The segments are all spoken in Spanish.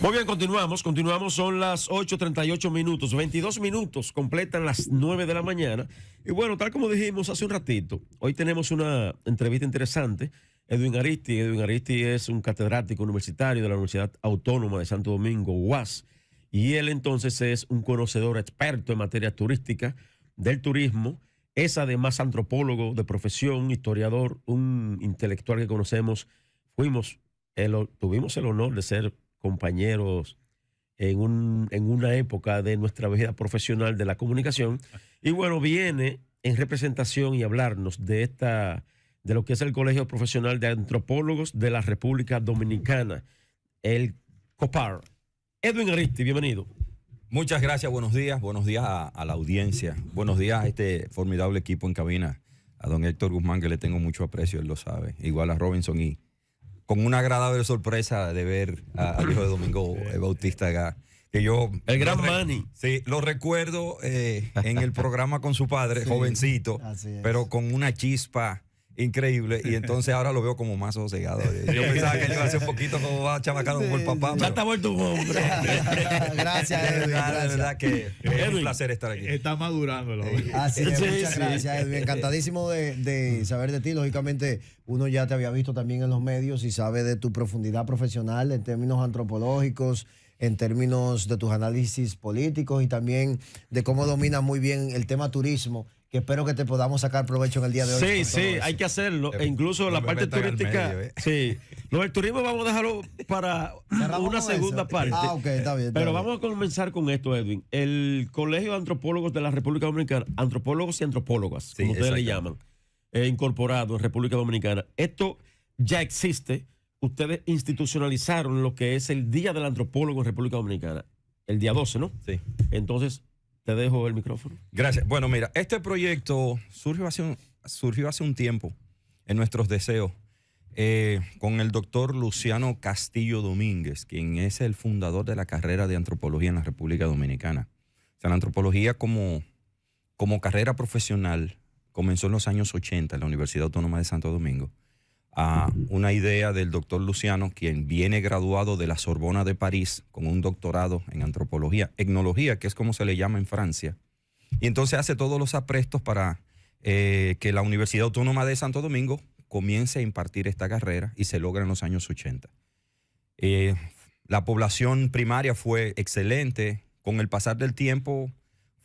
Muy bien, continuamos, son las 8:38 minutos, 22 minutos, completan las 9 de la mañana. Y bueno, tal como dijimos hace un ratito, hoy tenemos una entrevista interesante. Edwin Aristi es un catedrático universitario de la Universidad Autónoma de Santo Domingo, UAS, y él entonces es un conocedor experto en materia turística, del turismo, es además antropólogo de profesión, historiador, un intelectual que conocemos, tuvimos el honor de ser compañeros en una época de nuestra vida profesional de la comunicación, y bueno, viene en representación y hablarnos de lo que es el Colegio Profesional de Antropólogos de la República Dominicana, el COPAR. Edwin Aristi, bienvenido. Muchas gracias, buenos días a la audiencia, buenos días a este formidable equipo en cabina, a don Héctor Guzmán, que le tengo mucho aprecio, él lo sabe, igual a Robinson, y con una agradable sorpresa de ver al hijo de Domingo Bautista acá, que yo... El gran Manny. Sí, lo recuerdo en el programa con su padre, sí, jovencito, pero con una chispa increíble, y entonces ahora lo veo como más sosegado. Yo pensaba que él iba a ser un poquito como más chabacano como el papá. Ya está vuelto un hombre. Gracias, Edwin. De verdad que es un placer estar aquí. Está madurando. Así es, muchas gracias, Edwin. Encantadísimo de saber de ti. Lógicamente, uno ya te había visto también en los medios y sabe de tu profundidad profesional en términos antropológicos, en términos de tus análisis políticos y también de cómo dominas muy bien el tema turismo, que espero que te podamos sacar provecho en el día de hoy. Sí, hay que hacerlo. E incluso la parte turística, sí. Lo del turismo vamos a dejarlo para una segunda parte. Ok, está bien. Pero vamos a comenzar con esto, Edwin. El Colegio de Antropólogos de la República Dominicana, antropólogos y antropólogas, como ustedes le llaman, incorporado en República Dominicana. Esto ya existe. Ustedes institucionalizaron lo que es el Día del Antropólogo en República Dominicana, el día 12, ¿no? Sí. Entonces, te dejo el micrófono. Gracias. Bueno, mira, este proyecto surgió hace un tiempo en nuestros deseos con el doctor Luciano Castillo Domínguez, quien es el fundador de la carrera de antropología en la República Dominicana. O sea, la antropología como carrera profesional comenzó en los años 80 en la Universidad Autónoma de Santo Domingo, a una idea del doctor Luciano, quien viene graduado de la Sorbona de París con un doctorado en antropología, etnología, que es como se le llama en Francia, y entonces hace todos los aprestos para que la Universidad Autónoma de Santo Domingo comience a impartir esta carrera, y se logra en los años 80. La población primaria fue excelente. Con el pasar del tiempo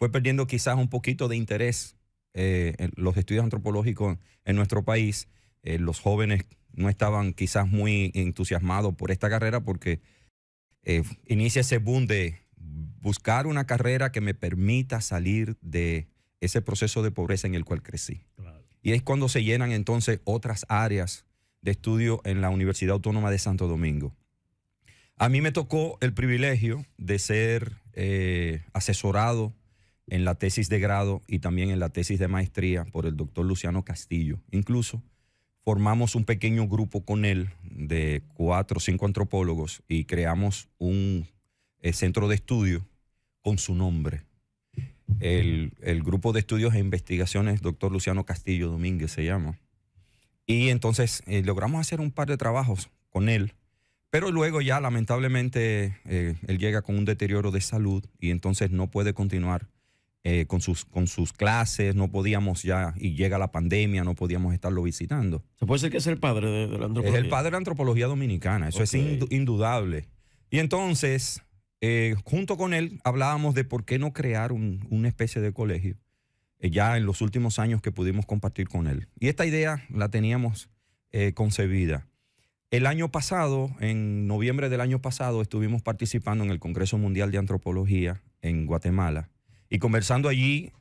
fue perdiendo quizás un poquito de interés en los estudios antropológicos en nuestro país. Los jóvenes no estaban quizás muy entusiasmados por esta carrera, porque inicia ese boom de buscar una carrera que me permita salir de ese proceso de pobreza en el cual crecí. Claro. Y es cuando se llenan entonces otras áreas de estudio en la Universidad Autónoma de Santo Domingo. A mí me tocó el privilegio de ser asesorado en la tesis de grado y también en la tesis de maestría por el doctor Luciano Castillo. Incluso formamos un pequeño grupo con él de 4 o 5 antropólogos y creamos un centro de estudio con su nombre. El grupo de estudios e investigaciones, doctor Luciano Castillo Domínguez se llama. Y entonces logramos hacer un par de trabajos con él, pero luego ya lamentablemente él llega con un deterioro de salud y entonces no puede continuar con sus clases, no podíamos ya, y llega la pandemia, no podíamos estarlo visitando. ¿Se puede decir que es el padre de la antropología? Es el padre de la antropología dominicana, eso es indudable. Y entonces, junto con él, hablábamos de por qué no crear una especie de colegio, ya en los últimos años que pudimos compartir con él. Y esta idea la teníamos concebida. El año pasado, en noviembre del año pasado, estuvimos participando en el Congreso Mundial de Antropología en Guatemala, y conversando allí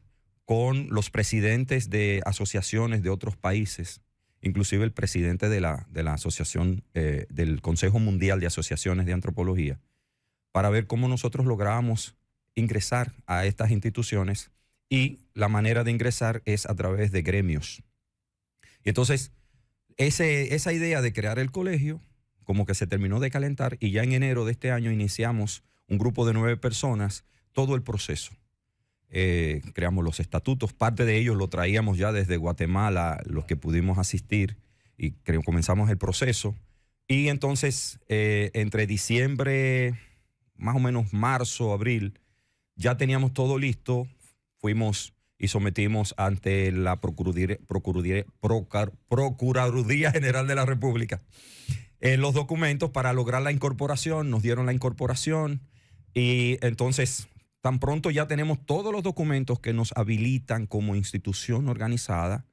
con los presidentes de asociaciones de otros países, inclusive el presidente de la asociación del Consejo Mundial de Asociaciones de Antropología, para ver cómo nosotros lográbamos ingresar a estas instituciones, y la manera de ingresar es a través de gremios. Y entonces, esa idea de crear el colegio como que se terminó de calentar, y ya en enero de este año iniciamos un grupo de 9 personas, todo el proceso. Creamos los estatutos, parte de ellos lo traíamos ya desde Guatemala, los que pudimos asistir, y comenzamos el proceso. Y entonces, entre diciembre más o menos marzo, abril, ya teníamos todo listo. Fuimos y sometimos ante la Procuraduría General de la República los documentos para lograr la incorporación. Nos dieron la incorporación y entonces tan pronto ya tenemos todos los documentos que nos habilitan como institución organizada.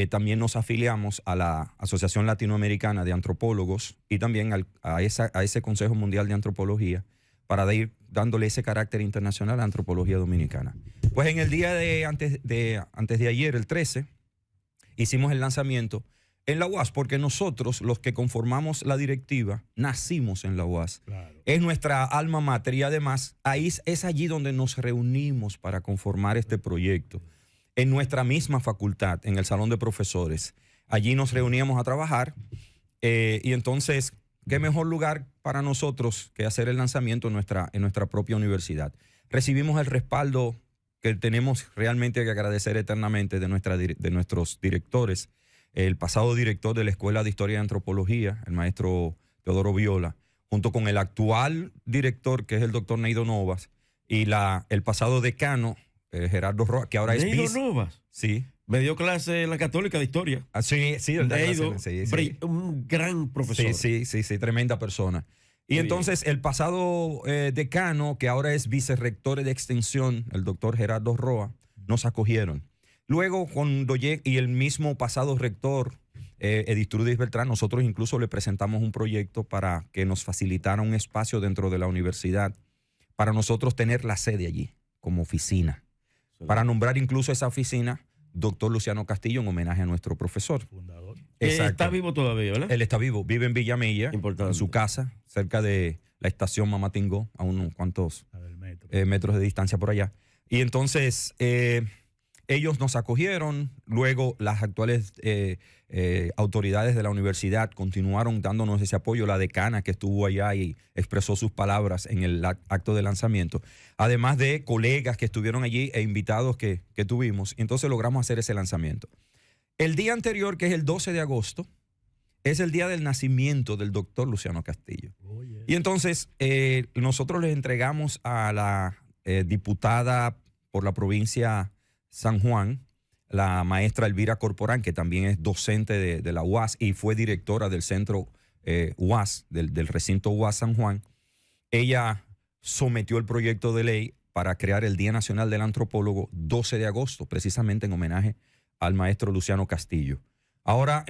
También nos afiliamos a la Asociación Latinoamericana de Antropólogos y también a ese Consejo Mundial de Antropología para ir dándole ese carácter internacional a la antropología dominicana. Pues en el día antes de ayer, el 13, hicimos el lanzamiento en la UAS, porque nosotros, los que conformamos la directiva, nacimos en la UAS. Claro. Es nuestra alma mater y además ahí es allí donde nos reunimos para conformar este proyecto. En nuestra misma facultad, en el salón de profesores. Allí nos reuníamos a trabajar y entonces, ¿qué mejor lugar para nosotros que hacer el lanzamiento en nuestra propia universidad? Recibimos el respaldo que tenemos realmente que agradecer eternamente de nuestros directores. El pasado director de la Escuela de Historia y Antropología, el maestro Teodoro Viola, junto con el actual director, que es el doctor Neido Novas, y el pasado decano, Gerardo Roa, que ahora es Neido Novas. Sí. Me dio clase en la Católica de Historia. Ah, sí, el Neido, sí. Un gran profesor. Sí, tremenda persona. Y Muy entonces el pasado decano, que ahora es vicerrector de extensión, el doctor Gerardo Roa, nos acogieron. Luego, cuando llegué, y el mismo pasado rector, Edistrudis Beltrán, nosotros incluso le presentamos un proyecto para que nos facilitara un espacio dentro de la universidad para nosotros tener la sede allí como oficina. Para nombrar incluso esa oficina, doctor Luciano Castillo, en homenaje a nuestro profesor. Fundador. Está vivo todavía, ¿verdad? Él está vivo, vive en Villamella, en su casa, cerca de la estación Mamatingó, a unos cuantos metros de distancia por allá. Y entonces ellos nos acogieron, luego las actuales autoridades de la universidad continuaron dándonos ese apoyo, la decana que estuvo allá y expresó sus palabras en el acto de lanzamiento, además de colegas que estuvieron allí e invitados que tuvimos, y entonces logramos hacer ese lanzamiento. El día anterior, que es el 12 de agosto, es el día del nacimiento del doctor Luciano Castillo. Oh, yeah. Y entonces nosotros les entregamos a la diputada por la provincia San Juan, la maestra Elvira Corporán, que también es docente de la UAS y fue directora del centro UAS, del recinto UAS San Juan. Ella sometió el proyecto de ley para crear el Día Nacional del Antropólogo 12 de agosto, precisamente en homenaje al maestro Luciano Castillo. Ahora,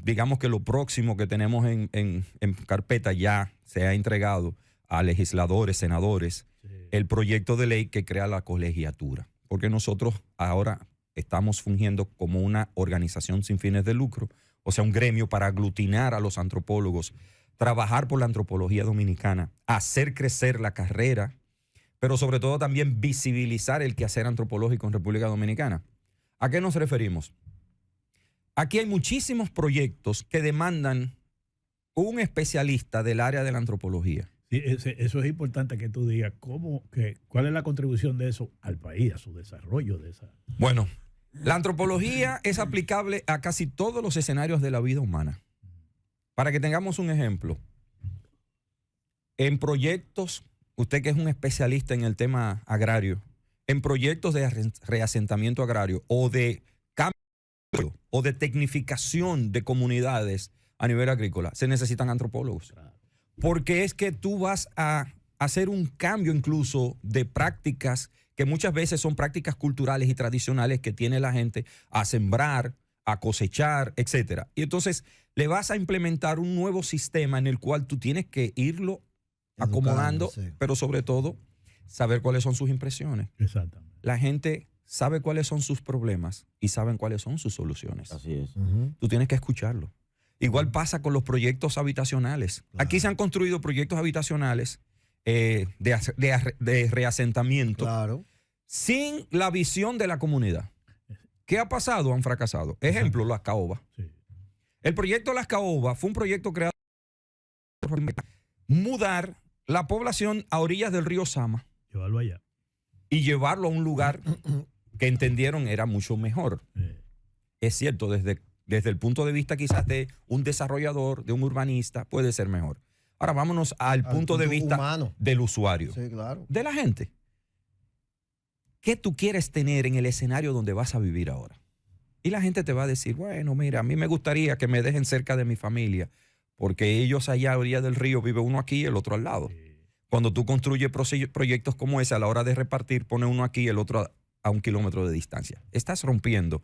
digamos que lo próximo que tenemos en carpeta ya se ha entregado a legisladores, senadores, el proyecto de ley que crea la colegiatura. Porque nosotros ahora estamos fungiendo como una organización sin fines de lucro, o sea, un gremio para aglutinar a los antropólogos, trabajar por la antropología dominicana, hacer crecer la carrera, pero sobre todo también visibilizar el quehacer antropológico en República Dominicana. ¿A qué nos referimos? Aquí hay muchísimos proyectos que demandan un especialista del área de la antropología. Sí, eso es importante que tú digas cuál es la contribución de eso al país, a su desarrollo de esa. Bueno, la antropología es aplicable a casi todos los escenarios de la vida humana. Para que tengamos un ejemplo, en proyectos, usted que es un especialista en el tema agrario, en proyectos de reasentamiento agrario o de cambio o de tecnificación de comunidades a nivel agrícola, se necesitan antropólogos. Porque es que tú vas a hacer un cambio incluso de prácticas que muchas veces son prácticas culturales y tradicionales que tiene la gente a sembrar, a cosechar, etcétera. Y entonces le vas a implementar un nuevo sistema en el cual tú tienes que irlo acomodando, sí, pero sobre todo saber cuáles son sus impresiones. Exactamente. La gente sabe cuáles son sus problemas y saben cuáles son sus soluciones. Así es. Tú tienes que escucharlo. Igual pasa con los proyectos habitacionales. Claro. Aquí se han construido proyectos habitacionales de reasentamiento, claro, sin la visión de la comunidad. ¿Qué ha pasado? Han fracasado. Ejemplo, Las Caobas. Sí. El proyecto Las Caobas fue un proyecto creado para mudar la población a orillas del río Sama. Llevarlo allá. Y llevarlo a un lugar que entendieron era mucho mejor. Es cierto, desde el punto de vista quizás de un desarrollador, de un urbanista, puede ser mejor. Ahora vámonos al punto de vista humano del usuario, Sí, claro. de la gente. ¿Qué tú quieres tener en el escenario donde vas a vivir ahora? Y la gente te va a decir, bueno, mira, a mí me gustaría que me dejen cerca de mi familia, porque ellos allá a orilla del río vive uno aquí y el otro al lado. Cuando tú construyes proyectos como ese, a la hora de repartir, pone uno aquí y el otro a 1 kilómetro de distancia. Estás rompiendo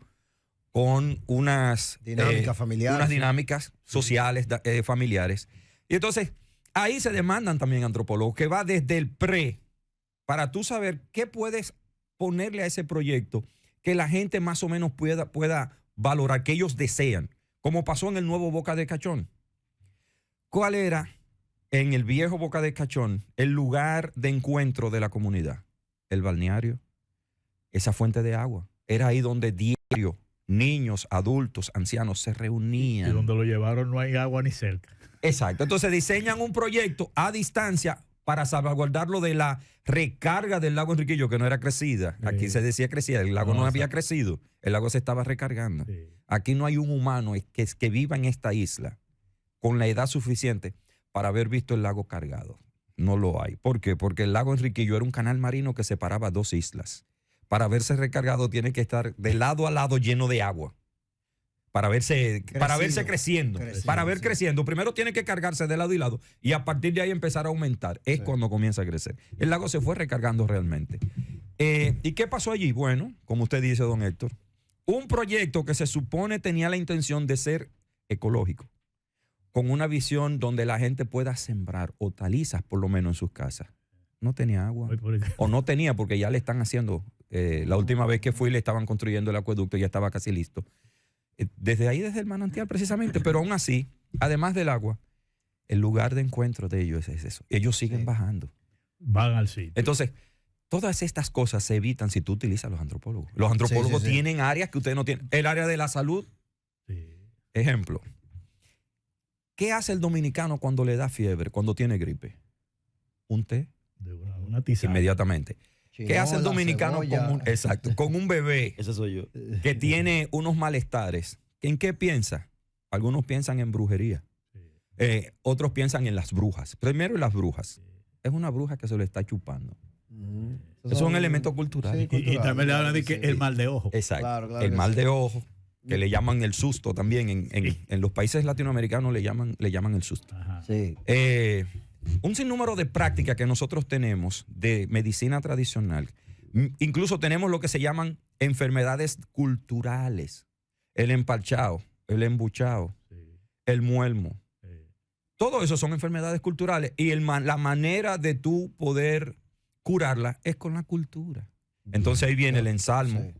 con unas Dinámicas familiares. unas dinámicas sociales, familiares. Y entonces, ahí se demandan también antropólogos, que va desde el para tú saber qué puedes ponerle a ese proyecto que la gente más o menos pueda valorar, que ellos desean, como pasó en el nuevo Boca de Cachón. ¿Cuál era en el viejo Boca de Cachón el lugar de encuentro de la comunidad? El balneario, esa fuente de agua. Era ahí donde diario niños, adultos, ancianos se reunían. Y donde lo llevaron no hay agua ni cerca. Exacto. Entonces diseñan un proyecto a distancia para salvaguardarlo de la recarga del lago Enriquillo, que no era crecida. Aquí se decía crecida, el lago no había crecido, el lago se estaba recargando. Sí. Aquí no hay un humano que viva en esta isla con la edad suficiente para haber visto el lago cargado. No lo hay. ¿Por qué? Porque el lago Enriquillo era un canal marino que separaba 2 islas. Para verse recargado tiene que estar de lado a lado lleno de agua. Para verse creciendo. Para ver creciendo. Primero tiene que cargarse de lado y lado y a partir de ahí empezar a aumentar. Es cuando comienza a crecer. El lago se fue recargando realmente. ¿Y qué pasó allí? Bueno, como usted dice, don Héctor, un proyecto que se supone tenía la intención de ser ecológico, con una visión donde la gente pueda sembrar hortalizas, por lo menos en sus casas. No tenía agua. O no tenía, porque ya le están haciendo. La última vez que fui le estaban construyendo el acueducto, ya estaba casi listo. Desde ahí, desde el manantial precisamente, pero aún así, además del agua, el lugar de encuentro de ellos es eso. Ellos siguen bajando. Van al sitio. Entonces, todas estas cosas se evitan si tú utilizas los antropólogos. Los antropólogos tienen áreas que ustedes no tienen. El área de la salud, ejemplo. ¿Qué hace el dominicano cuando le da fiebre, cuando tiene gripe? Un té. De una tisana. Inmediatamente. ¿Qué hace el dominicano con un bebé Ese soy yo. que tiene unos malestares? ¿En qué piensa? Algunos piensan en brujería. Otros piensan en las brujas. Primero en las brujas. Es una bruja que se lo está chupando. Eso es un elemento cultural. Sí, Y también le hablan de que el mal de ojo. Exacto. Claro, el mal de ojo, que le llaman el susto también. En los países latinoamericanos le llaman el susto. Ajá. Sí. Un sinnúmero de prácticas que nosotros tenemos de medicina tradicional. Incluso tenemos lo que se llaman enfermedades culturales. El empalchao, el embuchao, el muelmo. Todo eso son enfermedades culturales. Y la manera de tú poder curarla es con la cultura. Entonces ahí viene el ensalmo,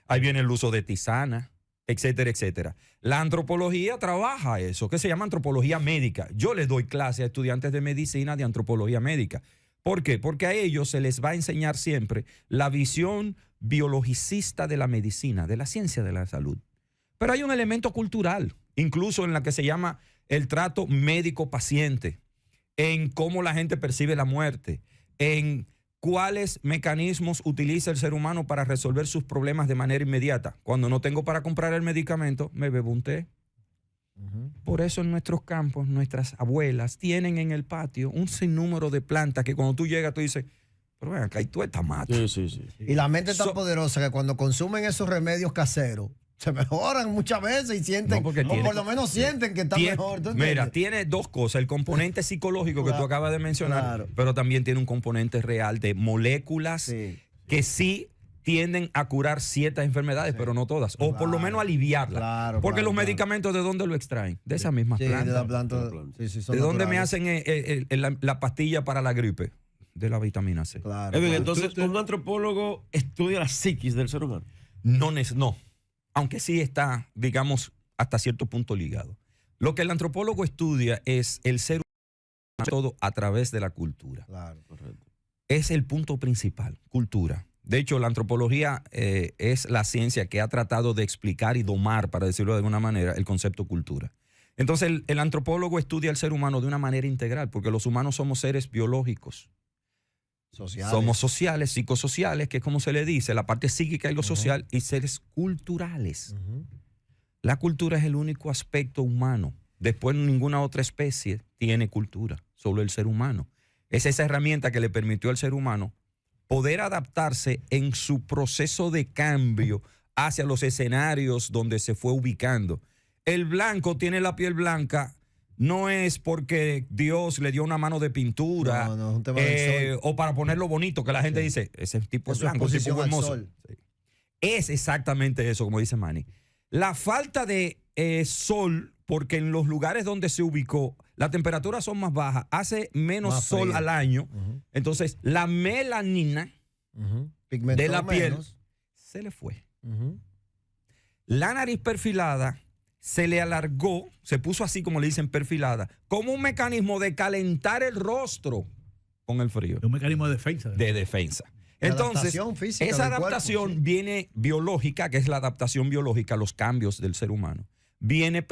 ahí viene el uso de tisana, etcétera, etcétera. La antropología trabaja eso, que se llama antropología médica. Yo les doy clase a estudiantes de medicina de antropología médica. ¿Por qué? Porque a ellos se les va a enseñar siempre la visión biologicista de la medicina, de la ciencia de la salud. Pero hay un elemento cultural, incluso en la que se llama el trato médico-paciente, en cómo la gente percibe la muerte, en ¿cuáles mecanismos utiliza el ser humano para resolver sus problemas de manera inmediata? Cuando no tengo para comprar el medicamento, me bebo un té. Por eso en nuestros campos, nuestras abuelas tienen en el patio un sinnúmero de plantas que cuando tú llegas, tú dices, pero ven acá, y tú estás mato. Sí. Y la mente es tan poderosa que cuando consumen esos remedios caseros, se mejoran muchas veces y sienten, No, porque o por lo menos sienten que están mejor. ¿Tú entiendes? Mira, tiene 2 cosas. El componente psicológico que tú acabas de mencionar, pero también tiene un componente real de moléculas que sí tienden a curar ciertas enfermedades, pero no todas. O por lo menos aliviarlas. Porque los medicamentos, ¿de dónde lo extraen? De esas mismas plantas. De la planta. ¿De dónde me hacen la pastilla para la gripe? De la vitamina C. Edwin, entonces, ¿un antropólogo estudia la psiquis del ser humano? No. Aunque sí está, digamos, hasta cierto punto ligado. Lo que el antropólogo estudia es el ser humano todo a través de la cultura. Claro, correcto. Es el punto principal, cultura. De hecho, la antropología es la ciencia que ha tratado de explicar y domar, para decirlo de alguna manera, el concepto cultura. Entonces, el antropólogo estudia al ser humano de una manera integral, porque los humanos somos seres biológicos. Somos sociales, psicosociales, que es como se le dice, la parte psíquica y lo social, y seres culturales. La cultura es el único aspecto humano después ninguna otra especie tiene cultura, solo el ser humano. Es esa herramienta que le permitió al ser humano poder adaptarse en su proceso de cambio hacia los escenarios donde se fue ubicando. El blanco tiene la piel blanca, no es porque Dios le dio una mano de pintura, No, es un tema del sol. o para ponerlo bonito, que la gente dice, ese tipo es blanco, ese tipo es hermoso. Sí. Es exactamente eso, como dice Manny. La falta de sol, porque en los lugares donde se ubicó, las temperaturas son más bajas, hace menos Más sol fría. al año. Entonces, la melanina Pigmentó de la piel menos. se le fue. Ujú. La nariz perfilada se le alargó, se puso así como le dicen perfilada, como un mecanismo de calentar el rostro con el frío. Es un mecanismo de defensa. De defensa. De Entonces, adaptación física esa del cuerpo, adaptación sí. viene biológica, que es la adaptación biológica, los cambios del ser humano. Viene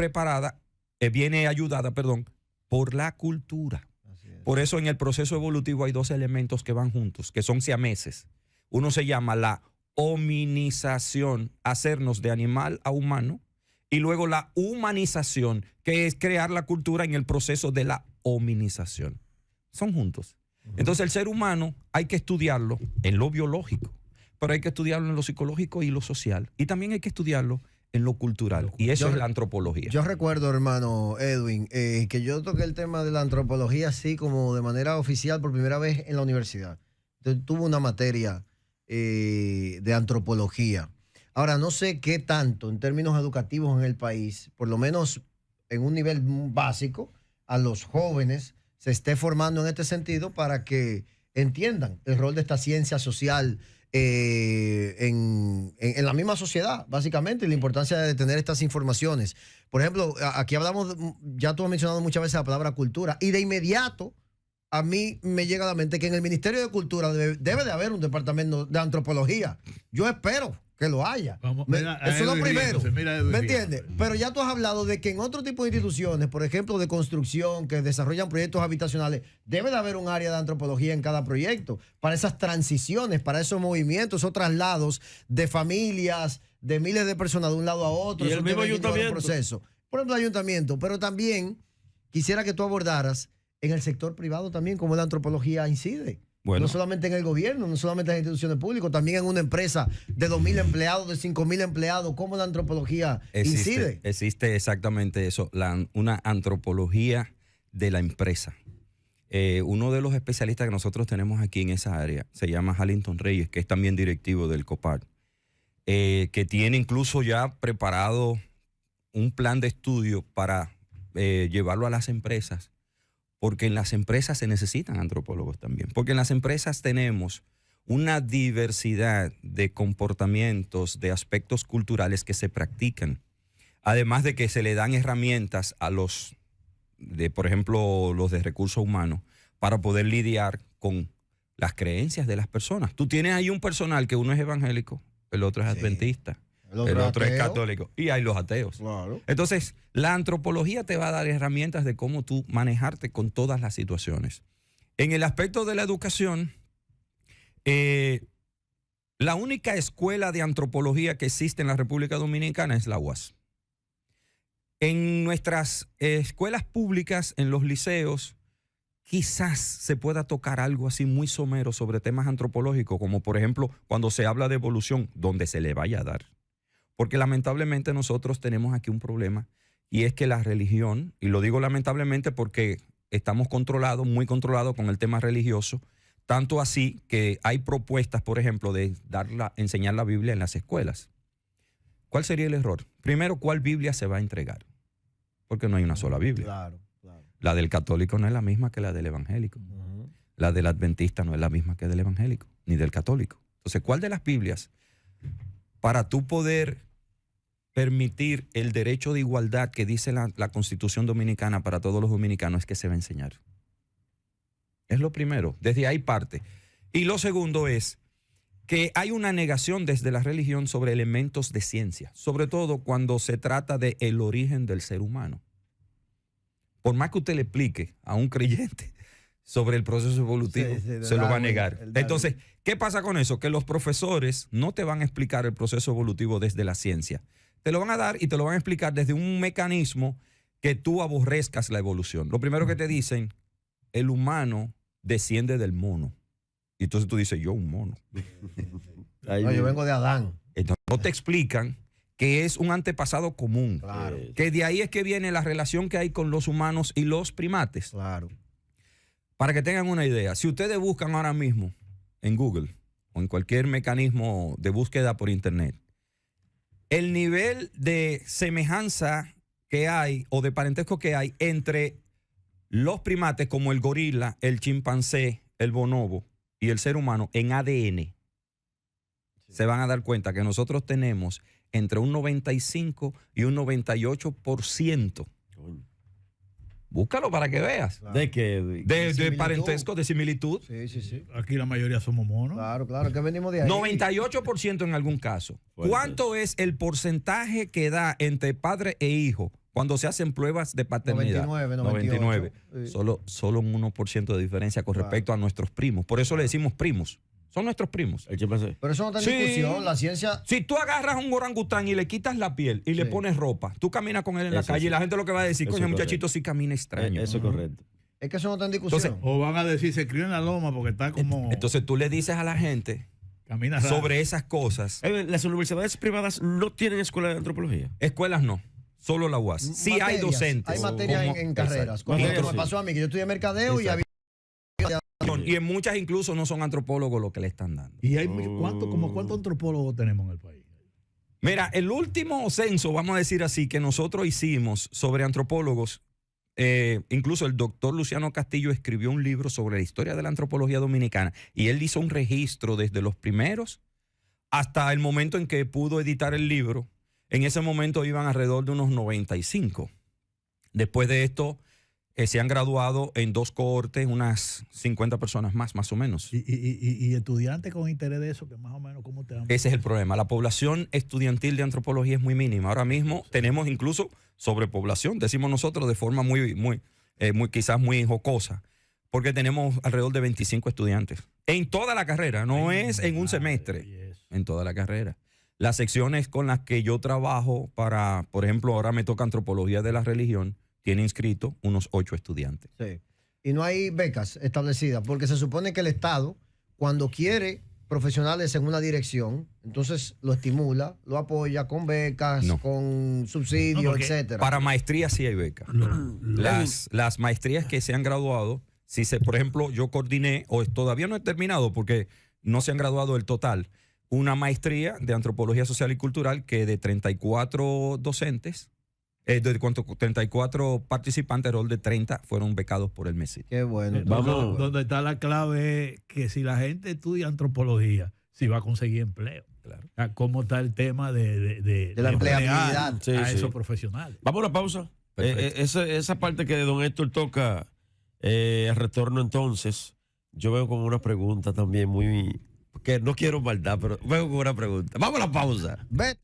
ayudada, por la cultura. Así es. Por eso en el proceso evolutivo hay dos elementos que van juntos, que son siameses. Uno se llama la hominización, hacernos de animal a humano, y luego la humanización, que es crear la cultura en el proceso de la hominización. Son juntos. Entonces el ser humano hay que estudiarlo en lo biológico, pero hay que estudiarlo en lo psicológico y lo social. Y también hay que estudiarlo en lo cultural. Y eso es la antropología. Yo recuerdo, hermano Edwin, que yo toqué el tema de la antropología así como de manera oficial por primera vez en la universidad. Entonces, tuve una materia de antropología. Ahora, no sé qué tanto en términos educativos en el país, por lo menos en un nivel básico, a los jóvenes se esté formando en este sentido para que entiendan el rol de esta ciencia social en la misma sociedad, básicamente, y la importancia de tener estas informaciones. Por ejemplo, aquí hablamos, ya tú has mencionado muchas veces la palabra cultura, y de inmediato a mí me llega a la mente que en el Ministerio de Cultura debe de haber un departamento de antropología. Yo espero que lo haya. Eso es lo primero. ¿Me entiendes? Pero ya tú has hablado de que en otro tipo de instituciones, por ejemplo, de construcción, que desarrollan proyectos habitacionales, debe de haber un área de antropología en cada proyecto para esas transiciones, para esos movimientos, esos traslados de familias, de miles de personas de un lado a otro. Y el mismo ayuntamiento. Proceso. Por ejemplo, el ayuntamiento. Pero también quisiera que tú abordaras en el sector privado también cómo la antropología incide. Bueno. No solamente en el gobierno, no solamente en las instituciones públicas, también en una empresa de 2.000 empleados, de 5.000 empleados, cómo la antropología incide. Existe exactamente eso, una antropología de la empresa. Uno de los especialistas que nosotros tenemos aquí en esa área se llama Hallington Reyes, que es también directivo del COPAR, que tiene incluso ya preparado un plan de estudio para llevarlo a las empresas, porque en las empresas se necesitan antropólogos también, porque en las empresas tenemos una diversidad de comportamientos, de aspectos culturales que se practican, además de que se le dan herramientas a los, por ejemplo, los de recursos humanos, para poder lidiar con las creencias de las personas. Tú tienes ahí un personal que uno es evangélico, el otro es adventista, el otro es católico, y hay los ateos. Claro. Entonces, la antropología te va a dar herramientas de cómo tú manejarte con todas las situaciones. En el aspecto de la educación, la única escuela de antropología que existe en la República Dominicana es la UAS. En nuestras escuelas públicas, en los liceos, quizás se pueda tocar algo así muy somero sobre temas antropológicos, como por ejemplo cuando se habla de evolución, donde se le vaya a dar. Porque lamentablemente nosotros tenemos aquí un problema, y es que la religión, y lo digo lamentablemente porque estamos controlados, muy controlados con el tema religioso, tanto así que hay propuestas, por ejemplo, de enseñar la Biblia en las escuelas. ¿Cuál sería el error? Primero, ¿cuál Biblia se va a entregar? Porque no hay una sola Biblia. Claro, claro. La del católico no es la misma que la del evangélico. La del adventista no es la misma que del evangélico, ni del católico. Entonces, ¿cuál de las Biblias, para tú poder permitir el derecho de igualdad que dice la Constitución Dominicana para todos los dominicanos, es que se va a enseñar? Es lo primero, desde ahí parte. Y lo segundo es que hay una negación desde la religión sobre elementos de ciencia, sobre todo cuando se trata de el origen del ser humano. Por más que usted le explique a un creyente sobre el proceso evolutivo, se lo va a negar. Entonces, ¿qué pasa con eso? Que los profesores no te van a explicar el proceso evolutivo desde la ciencia. Te lo van a dar y te lo van a explicar desde un mecanismo que tú aborrezcas la evolución. Lo primero que te dicen, el humano desciende del mono. Y entonces tú dices, yo un mono. No, yo vengo de Adán. Entonces no te explican que es un antepasado común. Claro. Que de ahí es que viene la relación que hay con los humanos y los primates. Claro. Para que tengan una idea, si ustedes buscan ahora mismo en Google o en cualquier mecanismo de búsqueda por internet, el nivel de semejanza que hay o de parentesco que hay entre los primates como el gorila, el chimpancé, el bonobo y el ser humano en ADN, se van a dar cuenta que nosotros tenemos entre un 95 y un 98%. Búscalo para que veas. Claro. ¿De qué? De parentesco, de similitud. Sí, sí, sí. Aquí la mayoría somos monos. Claro, claro, que venimos de ahí. 98% en algún caso. Fuerte. ¿Cuánto es el porcentaje que da entre padre e hijo cuando se hacen pruebas de paternidad? 99. Sí. Solo un 1% de diferencia con respecto a nuestros primos. Por eso le decimos primos. Son nuestros primos. El chimpancé. Pero eso no está en Sí. discusión. La ciencia. Si tú agarras a un orangután y le quitas la piel y le Sí. pones ropa, tú caminas con él en la Eso calle sí. y la gente lo que va a decir, Eso coño, es muchachito correcto. sí camina extraño. Eso es correcto. Es que eso no está en discusión. Entonces, O van a decir, se crió en la loma porque está como. Entonces tú le dices a la gente camina raro. sobre esas cosas. Las universidades privadas no tienen escuela de antropología. Escuelas no, solo la UAS. Sí hay Materias. docentes. Hay materias Como- en carreras. Exacto. Como Materias, me sí. pasó a mí, que yo estudié mercadeo y había. Y en muchas incluso no son antropólogos lo que le están dando. Y hay ¿cuántos antropólogos tenemos en el país? Mira, el último censo, vamos a decir así, que nosotros hicimos sobre antropólogos, incluso el doctor Luciano Castillo escribió un libro sobre la historia de la antropología dominicana y él hizo un registro desde los primeros hasta el momento en que pudo editar el libro. En ese momento iban alrededor de unos 95. Después de esto, se han graduado en 2 cohortes, unas 50 personas más o menos. Y estudiantes con interés de eso, que más o menos, ¿cómo te dan? Ese es el problema. La población estudiantil de antropología es muy mínima. Ahora mismo tenemos incluso sobrepoblación, decimos nosotros de forma quizás muy jocosa, porque tenemos alrededor de 25 estudiantes. En toda la carrera, no es en un semestre, en toda la carrera. Las secciones con las que yo trabajo para, por ejemplo, ahora me toca antropología de la religión, tiene inscrito unos 8 estudiantes. Sí. Y no hay becas establecidas, porque se supone que el Estado, cuando quiere profesionales en una dirección, entonces lo estimula, lo apoya con becas, No. con subsidios, No, porque etcétera. Para maestría sí hay becas. Las maestrías que se han graduado, por ejemplo, yo coordiné, o todavía no he terminado porque no se han graduado el total, una maestría de antropología social y cultural que de 34 docentes, de 34 participantes, alrededor de 30 fueron becados por el MESID. Qué bueno. Vamos. Donde está la clave es que si la gente estudia antropología, si va a conseguir empleo. Claro. O sea, ¿cómo está el tema de la empleabilidad? emplear Sí, a sí. esos profesionales? Vamos a una pausa. Perfecto. Esa parte que don Héctor toca, al retorno entonces, yo veo con una pregunta también muy... que no quiero maldad, pero veo con una pregunta. Vamos a la pausa. Vete.